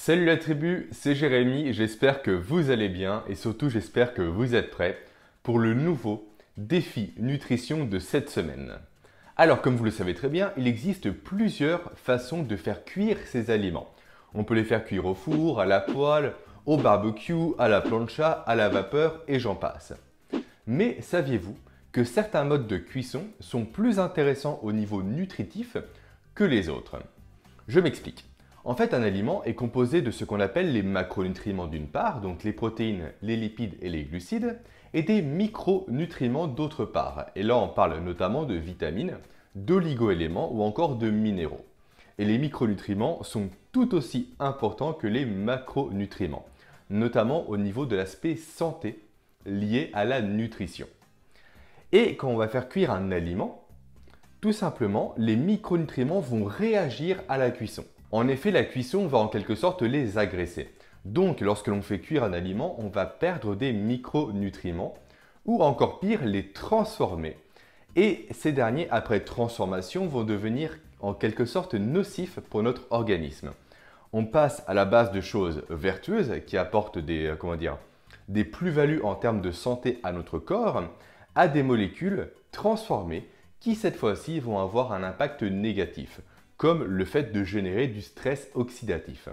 Salut la tribu, c'est Jérémy, j'espère que vous allez bien et surtout j'espère que vous êtes prêts pour le nouveau défi nutrition de cette semaine. Alors comme vous le savez très bien, il existe plusieurs façons de faire cuire ces aliments. On peut les faire cuire au four, à la poêle, au barbecue, à la plancha, à la vapeur et j'en passe. Mais saviez-vous que certains modes de cuisson sont plus intéressants au niveau nutritif que les autres? Je m'explique. En fait, un aliment est composé de ce qu'on appelle les macronutriments d'une part, donc les protéines, les lipides et les glucides, et des micronutriments d'autre part. Et là, on parle notamment de vitamines, d'oligo-éléments ou encore de minéraux. Et les micronutriments sont tout aussi importants que les macronutriments, notamment au niveau de l'aspect santé lié à la nutrition. Et quand on va faire cuire un aliment, tout simplement, les micronutriments vont réagir à la cuisson. En effet, la cuisson va en quelque sorte les agresser. Donc, lorsque l'on fait cuire un aliment, on va perdre des micronutriments ou encore pire, les transformer. Et ces derniers, après transformation, vont devenir en quelque sorte nocifs pour notre organisme. On passe à la base de choses vertueuses qui apportent des plus-values en termes de santé à notre corps, à des molécules transformées qui cette fois-ci vont avoir un impact négatif, comme le fait de générer du stress oxydatif.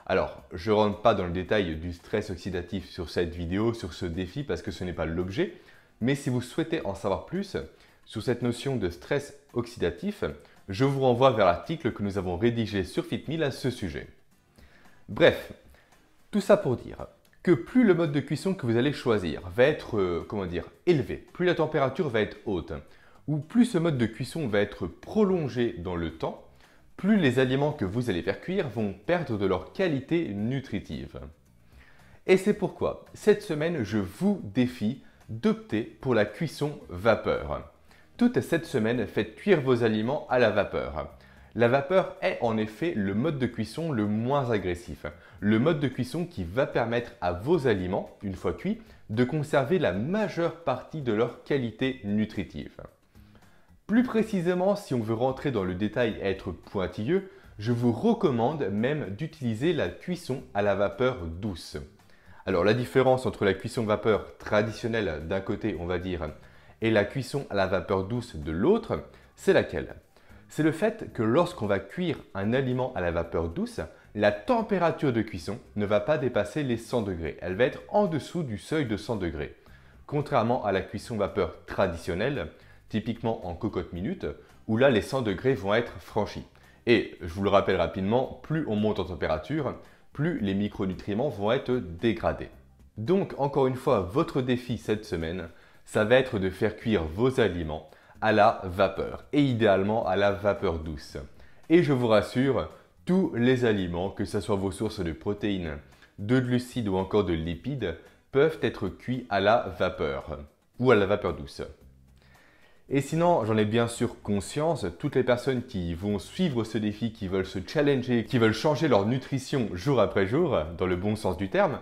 Alors, je ne rentre pas dans le détail du stress oxydatif sur cette vidéo, sur ce défi, parce que ce n'est pas l'objet, mais si vous souhaitez en savoir plus sur cette notion de stress oxydatif, je vous renvoie vers l'article que nous avons rédigé sur FitMeal à ce sujet. Bref, tout ça pour dire que plus le mode de cuisson que vous allez choisir va être élevé, plus la température va être haute, ou plus ce mode de cuisson va être prolongé dans le temps, plus les aliments que vous allez faire cuire vont perdre de leur qualité nutritive. Et c'est pourquoi, cette semaine, je vous défie d'opter pour la cuisson vapeur. Toute cette semaine, faites cuire vos aliments à la vapeur. La vapeur est en effet le mode de cuisson le moins agressif. Le mode de cuisson qui va permettre à vos aliments, une fois cuits, de conserver la majeure partie de leur qualité nutritive. Plus précisément, si on veut rentrer dans le détail et être pointilleux, je vous recommande même d'utiliser la cuisson à la vapeur douce. Alors la différence entre la cuisson vapeur traditionnelle d'un côté, on va dire, et la cuisson à la vapeur douce de l'autre, c'est laquelle? C'est le fait que lorsqu'on va cuire un aliment à la vapeur douce, la température de cuisson ne va pas dépasser les 100 degrés. Elle va être en dessous du seuil de 100 degrés. Contrairement à la cuisson vapeur traditionnelle, typiquement en cocotte minute, où là les 100 degrés vont être franchis. Et je vous le rappelle rapidement, plus on monte en température, plus les micronutriments vont être dégradés. Donc encore une fois, votre défi cette semaine, ça va être de faire cuire vos aliments à la vapeur, et idéalement à la vapeur douce. Et je vous rassure, tous les aliments, que ce soit vos sources de protéines, de glucides ou encore de lipides, peuvent être cuits à la vapeur, ou à la vapeur douce. Et sinon, j'en ai bien sûr conscience, toutes les personnes qui vont suivre ce défi, qui veulent se challenger, qui veulent changer leur nutrition jour après jour, dans le bon sens du terme,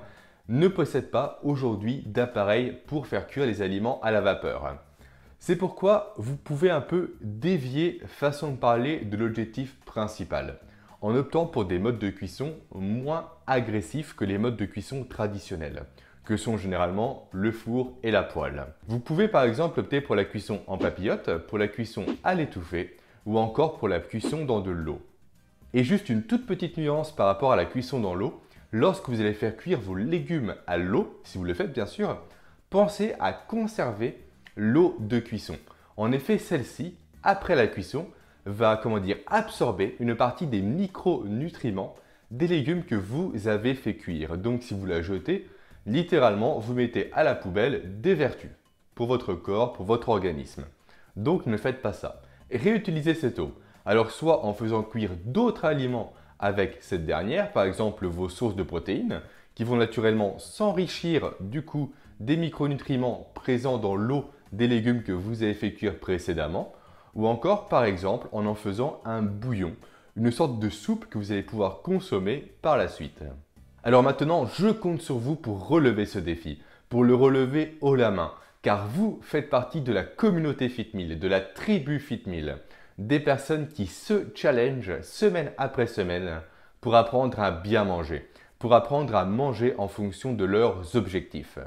ne possèdent pas aujourd'hui d'appareil pour faire cuire les aliments à la vapeur. C'est pourquoi vous pouvez un peu dévier façon de parler de l'objectif principal, en optant pour des modes de cuisson moins agressifs que les modes de cuisson traditionnels, que sont généralement le four et la poêle. Vous pouvez par exemple opter pour la cuisson en papillote, pour la cuisson à l'étouffée ou encore pour la cuisson dans de l'eau. Et juste une toute petite nuance par rapport à la cuisson dans l'eau, lorsque vous allez faire cuire vos légumes à l'eau, si vous le faites bien sûr, pensez à conserver l'eau de cuisson. En effet, celle-ci, après la cuisson, va absorber une partie des micronutriments des légumes que vous avez fait cuire. Donc si vous la jetez, littéralement, vous mettez à la poubelle des vertus pour votre corps, pour votre organisme. Donc ne faites pas ça. Réutilisez cette eau. Alors soit en faisant cuire d'autres aliments avec cette dernière, par exemple vos sources de protéines, qui vont naturellement s'enrichir du coup des micronutriments présents dans l'eau des légumes que vous avez fait cuire précédemment, ou encore par exemple en faisant un bouillon, une sorte de soupe que vous allez pouvoir consommer par la suite. Alors maintenant, je compte sur vous pour relever ce défi, pour le relever haut la main, car vous faites partie de la communauté FitMeal, de la tribu FitMeal, des personnes qui se challengent semaine après semaine pour apprendre à bien manger, pour apprendre à manger en fonction de leurs objectifs.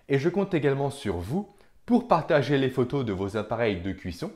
Et je compte également sur vous pour partager les photos de vos appareils de cuisson,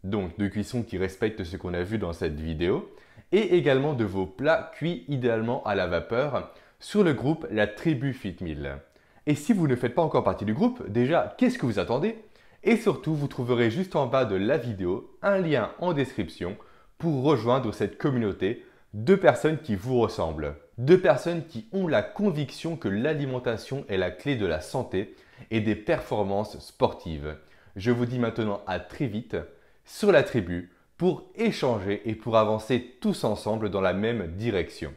donc de cuisson qui respectent ce qu'on a vu dans cette vidéo, et également de vos plats cuits idéalement à la vapeur sur le groupe La Tribu Fit Meal. Et si vous ne faites pas encore partie du groupe, déjà, qu'est-ce que vous attendez? Et surtout, vous trouverez juste en bas de la vidéo un lien en description pour rejoindre cette communauté de personnes qui vous ressemblent. De personnes qui ont la conviction que l'alimentation est la clé de la santé et des performances sportives. Je vous dis maintenant à très vite sur la tribu pour échanger et pour avancer tous ensemble dans la même direction.